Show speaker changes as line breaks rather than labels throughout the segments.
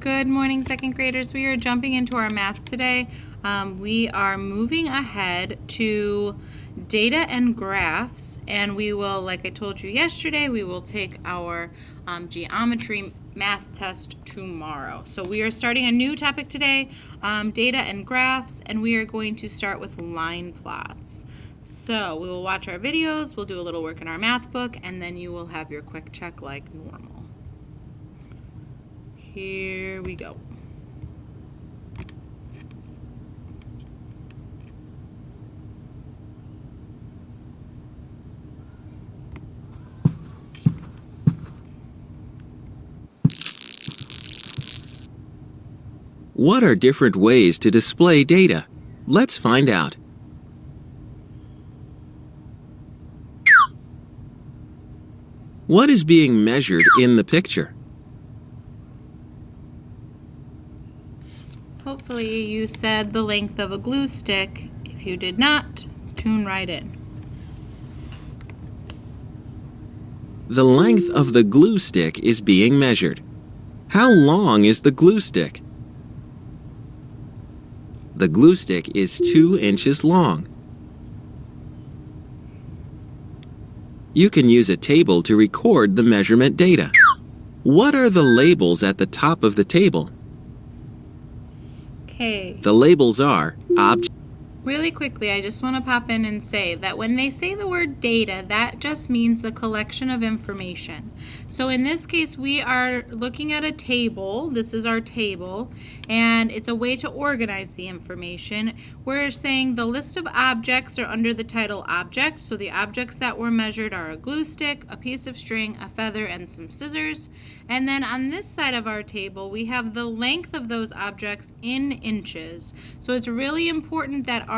Good morning, second graders. We are jumping into our math today. We are moving ahead to data and graphs, and we will, like I told you yesterday, we will take our geometry math test tomorrow. So we are starting a new topic today, data and graphs, and we are going to start with line plots. So we will watch our videos, we'll do a little work in our math book, and then you will have your quick check like normal. Here we go.
What are different ways to display data? Let's find out. What is being measured in the picture?
Hopefully you said the length of a glue stick. If you did not, tune right in.
The length of the glue stick is being measured. How long is the glue stick? The glue stick is 2 inches long. You can use a table to record the measurement data. What are the labels at the top of the table?
Okay.
The labels are object.
Really quickly, I just want to pop in and say that when they say the word data, that just means the collection of information. So in this case, we are looking at a table. This is our table, and it's a way to organize the information. We're saying the list of objects are under the title object. So the objects that were measured are a glue stick, a piece of string, a feather, and some scissors. And then on this side of our table, we have the length of those objects in inches. So it's really important that our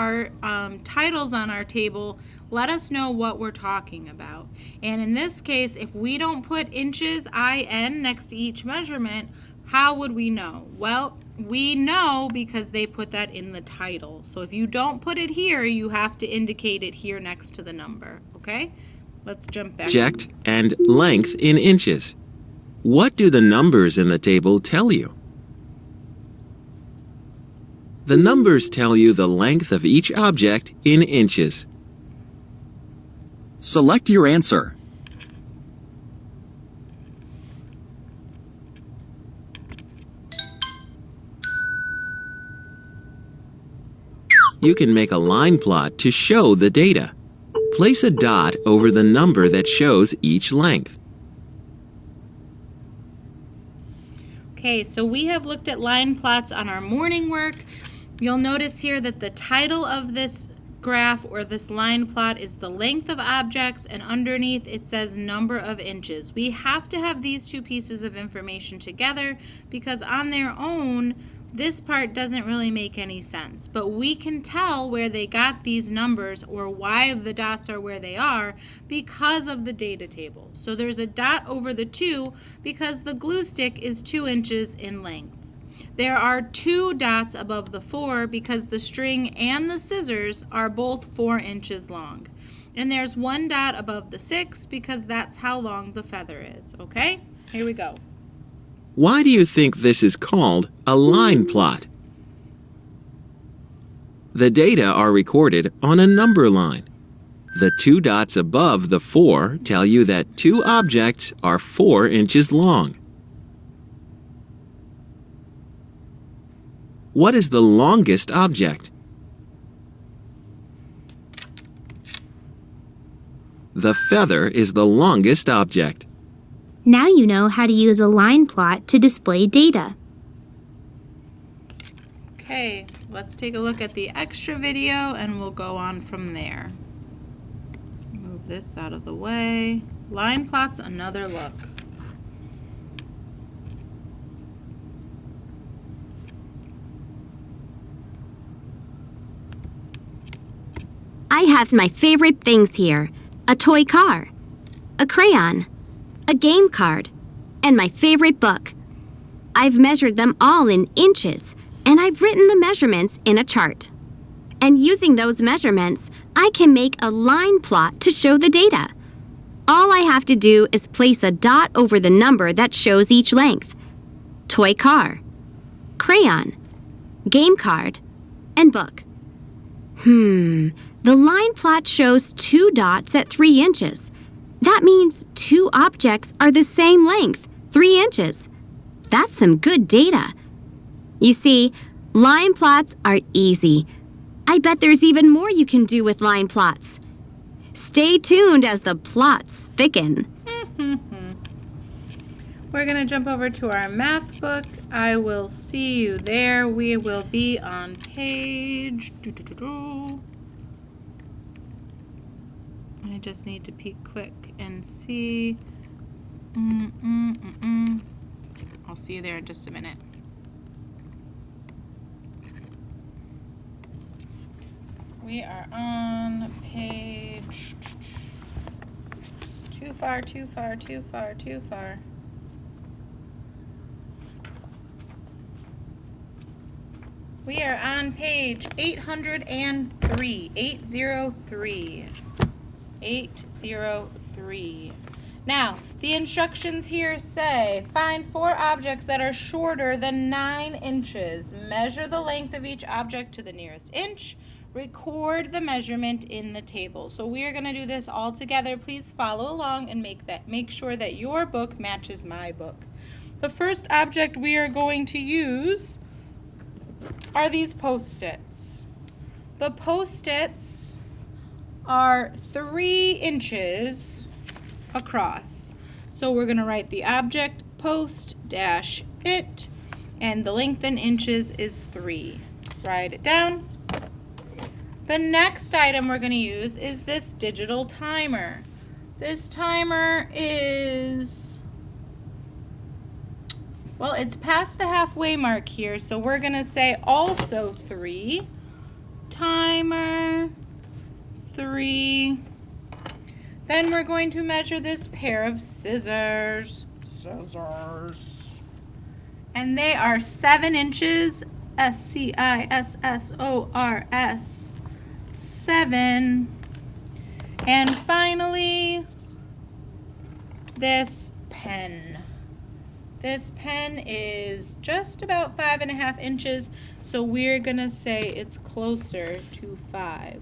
titles on our table let us know what we're talking about. And in this case, if we don't put inches, IN, next to each measurement, how would we know? Well, we know because they put that in the title. So if you don't put it here, you have to indicate it here next to the number, okay? Let's jump back.
Object and length in inches. What do the numbers in the table tell you? The numbers tell you the length of each object in inches.
Select your answer.
You can make a line plot to show the data. Place a dot over the number that shows each length.
Okay, so we have looked at line plots on our morning work. You'll notice here that the title of this graph or this line plot is the length of objects, and underneath it says number of inches. We have to have these two pieces of information together because on their own, this part doesn't really make any sense. But we can tell where they got these numbers or why the dots are where they are because of the data table. So there's a dot over the 2 because the glue stick is 2 inches in length. There are 2 dots above the 4 because the string and the scissors are both 4 inches long. And there's 1 dot above the 6 because that's how long the feather is, okay? Here we go.
Why do you think this is called a line plot? The data are recorded on a number line. The 2 dots above the 4 tell you that 2 objects are 4 inches long. What is the longest object? The feather is the longest object.
Now you know how to use a line plot to display data.
Okay, let's take a look at the extra video and we'll go on from there. Move this out of the way. Line plots, another look.
I have my favorite things here. A toy car, a crayon, a game card, and my favorite book. I've measured them all in inches, and I've written the measurements in a chart. And using those measurements, I can make a line plot to show the data. All I have to do is place a dot over the number that shows each length. Toy car, crayon, game card, and book. The line plot shows 2 dots at 3 inches. That means 2 objects are the same length, 3 inches. That's some good data. You see, line plots are easy. I bet there's even more you can do with line plots. Stay tuned as the plots thicken.
We're going to jump over to our math book. I will see you there. We will be on page... I just need to peek quick and see. I'll see you there in just a minute. We are on page... Too far. We are on page 803. 803. Now, the instructions here say, find 4 objects that are shorter than 9 inches. Measure the length of each object to the nearest inch. Record the measurement in the table. So we are going to do this all together. Please follow along and make sure that your book matches my book. The first object we are going to use are these Post-its. The Post-its are 3 inches across. So we're going to write the object post-it, and the length in inches is 3. Write it down. The next item we're going to use is this digital timer. This timer is, well, it's past the halfway mark here, so we're going to say also 3. Timer, 3. Then we're going to measure this pair of scissors. And they are 7 inches, SCISSORS. 7. And finally, this pen. This pen is just about 5.5 inches, so we're going to say it's closer to 5.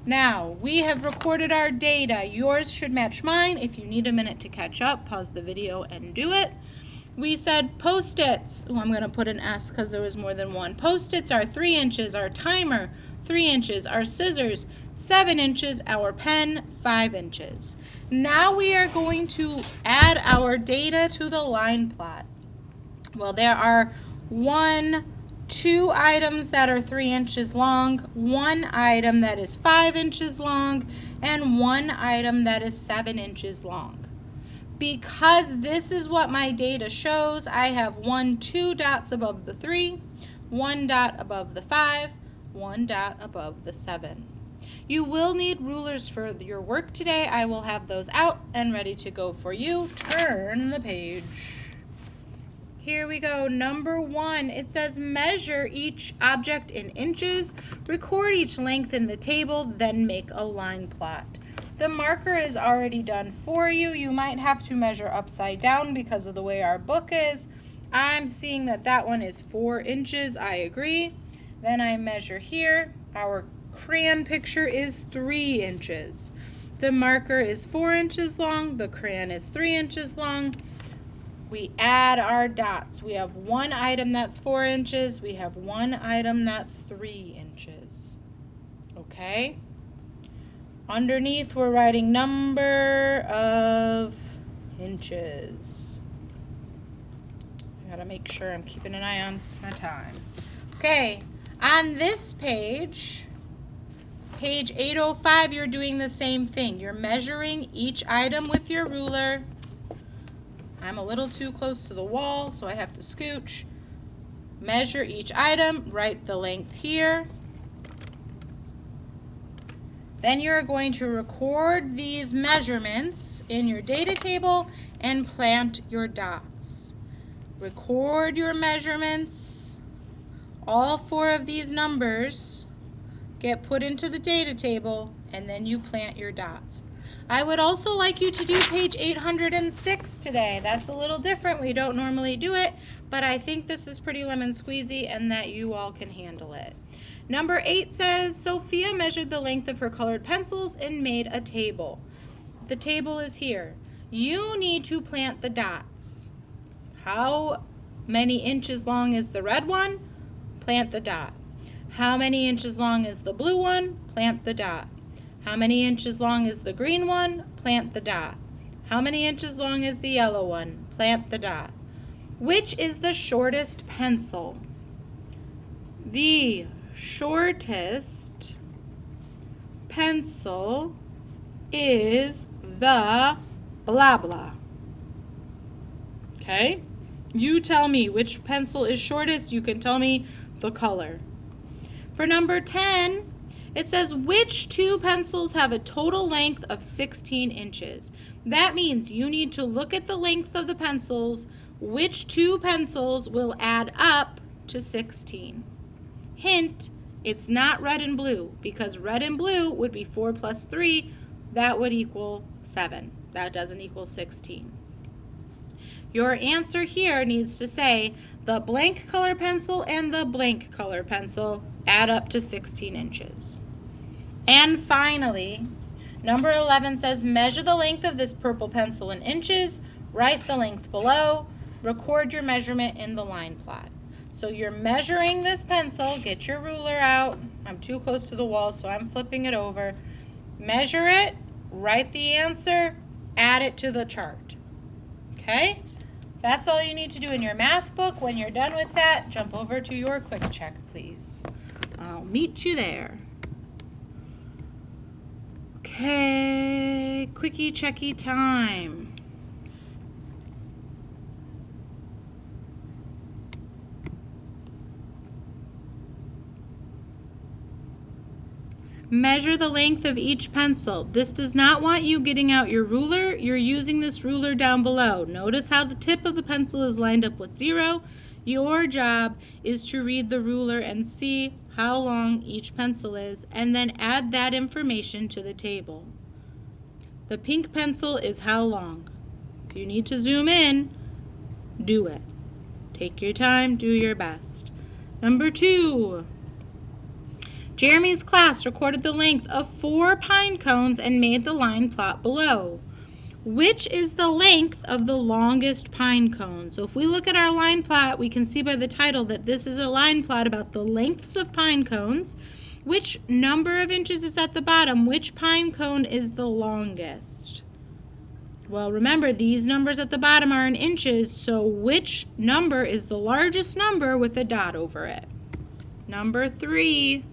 Now, we have recorded our data. Yours should match mine. If you need a minute to catch up, pause the video and do it. We said Post-its. Oh, I'm going to put an S because there was more than one. Post-its are 3 inches. Our timer, 3 inches. Our scissors, 7 inches. Our pen, 5 inches. Now we are going to add our data to the line plot. Well, there are 2 items that are 3 inches long, 1 item that is 5 inches long, and 1 item that is 7 inches long. Because this is what my data shows, I have 2 dots above the 3, 1 dot above the 5, 1 dot above the 7. You will need rulers for your work today. I will have those out and ready to go for you. Turn the page. Here we go. Number 1, it says measure each object in inches, record each length in the table, then make a line plot. The marker is already done for you. You might have to measure upside down because of the way our book is. I'm seeing that one is 4 inches. I agree. Then I measure here. Our crayon picture is 3 inches. The marker is 4 inches long. The crayon is 3 inches long. We add our dots. We have 1 item that's 4 inches. We have 1 item that's 3 inches. Okay? Underneath, we're writing number of inches. I gotta make sure I'm keeping an eye on my time. Okay, on this page, page 805, you're doing the same thing. You're measuring each item with your ruler. I'm a little too close to the wall, so I have to scooch. Measure each item, write the length here. Then you're going to record these measurements in your data table and plant your dots. Record your measurements. All 4 of these numbers get put into the data table, and then you plant your dots. I would also like you to do page 806 today. That's a little different. We don't normally do it, but I think this is pretty lemon squeezy and that you all can handle it. Number 8 says, Sophia measured the length of her colored pencils and made a table. The table is here. You need to plant the dots. How many inches long is the red one? Plant the dot. How many inches long is the blue one? Plant the dot. How many inches long is the green one? Plant the dot. How many inches long is the yellow one? Plant the dot. Which is the shortest pencil? The shortest pencil is the blah blah. Okay? You tell me which pencil is shortest. You can tell me the color. For number 10, it says which two pencils have a total length of 16 inches. That means you need to look at the length of the pencils. Which two pencils will add up to 16? Hint, it's not red and blue, because red and blue would be 4 plus 3. That would equal 7. That doesn't equal 16. Your answer here needs to say the blank color pencil and the blank color pencil add up to 16 inches. And finally, number 11 says measure the length of this purple pencil in inches, write the length below, record your measurement in the line plot. So you're measuring this pencil, get your ruler out. I'm too close to the wall, so I'm flipping it over. Measure it, write the answer, add it to the chart. Okay? That's all you need to do in your math book. When you're done with that, jump over to your quick check, please. I'll meet you there. Okay, quickie checky time. Measure the length of each pencil. This does not want you getting out your ruler. You're using this ruler down below. Notice how the tip of the pencil is lined up with 0. Your job is to read the ruler and see how long each pencil is, and then add that information to the table. The pink pencil is how long? If you need to zoom in, do it. Take your time, do your best. Number 2. Jeremy's class recorded the length of 4 pine cones and made the line plot below. Which is the length of the longest pine cone? So if we look at our line plot, we can see by the title that this is a line plot about the lengths of pine cones. Which number of inches is at the bottom? Which pine cone is the longest? Well, remember, these numbers at the bottom are in inches, so which number is the largest number with a dot over it? Number 3.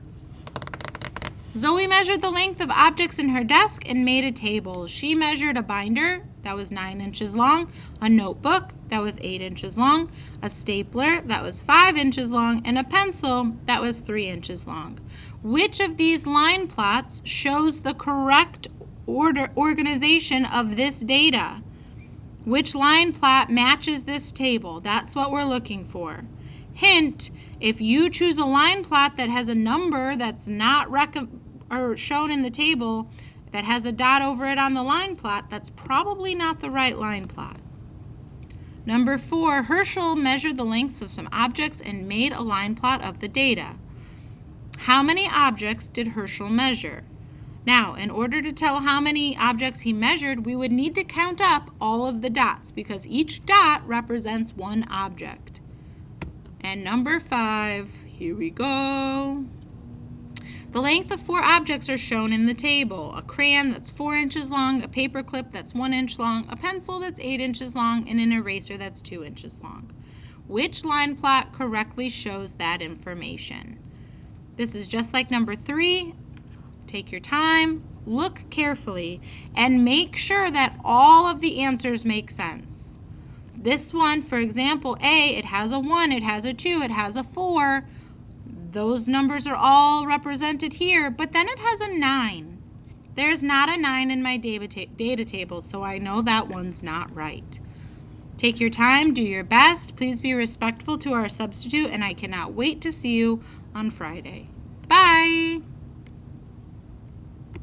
Zoe measured the length of objects in her desk and made a table. She measured a binder that was 9 inches long, a notebook that was 8 inches long, a stapler that was 5 inches long, and a pencil that was 3 inches long. Which of these line plots shows the correct organization of this data? Which line plot matches this table? That's what we're looking for. Hint, if you choose a line plot that has a number that's not shown in the table, that has a dot over it on the line plot, that's probably not the right line plot. Number 4, Herschel measured the lengths of some objects and made a line plot of the data. How many objects did Herschel measure? Now, in order to tell how many objects he measured, we would need to count up all of the dots because each dot represents one object. And number 5, here we go. The length of 4 objects are shown in the table. A crayon that's 4 inches long, a paper clip that's 1 inch long, a pencil that's 8 inches long, and an eraser that's 2 inches long. Which line plot correctly shows that information? This is just like number 3. Take your time, look carefully, and make sure that all of the answers make sense. This one, for example, A, it has a 1, it has a 2, it has a 4. Those numbers are all represented here, but then it has a 9. There's not a 9 in my data table, so I know that one's not right. Take your time, do your best. Please be respectful to our substitute, and I cannot wait to see you on Friday. Bye!